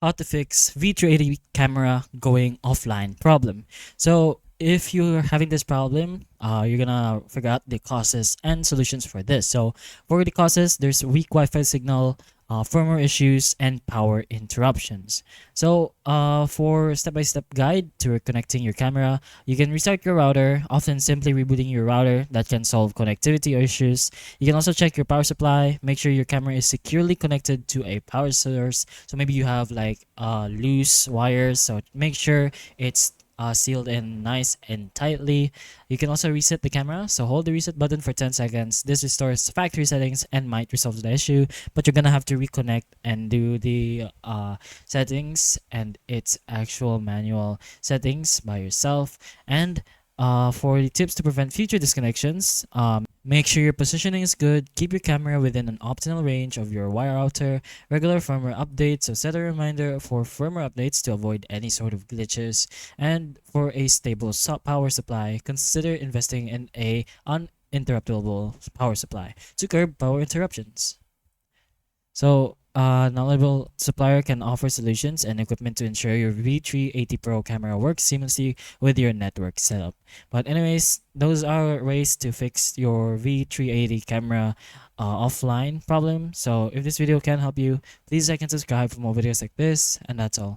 how to fix V380 camera going offline problem. So if you're having this problem, you're gonna figure out the causes and solutions for this. So for the causes, there's weak Wi-Fi signal, firmware issues, and power interruptions. So for step-by-step guide to reconnecting your camera, you can restart your router, often simply rebooting your router that can solve connectivity issues. You can also check your power supply, make sure your camera is securely connected to a power source. So maybe you have like loose wires, so make sure it's sealed in nice and tightly. You can also reset the camera, so hold the reset button for 10 seconds. This restores factory settings and might resolve the issue, but you're gonna have to reconnect and do the settings and its actual manual settings by yourself. And for the tips to prevent future disconnections, make sure your positioning is good, keep your camera within an optimal range of your wire router, regular firmware updates, so set a reminder for firmware updates to avoid any sort of glitches, and for a stable power supply, consider investing in a uninterruptible power supply to curb power interruptions. So, knowledgeable supplier can offer solutions and equipment to ensure your V380 Pro camera works seamlessly with your network setup. But anyways, those are ways to fix your V380 camera offline problem. So if this video can help you, please like and subscribe for more videos like this, and that's all.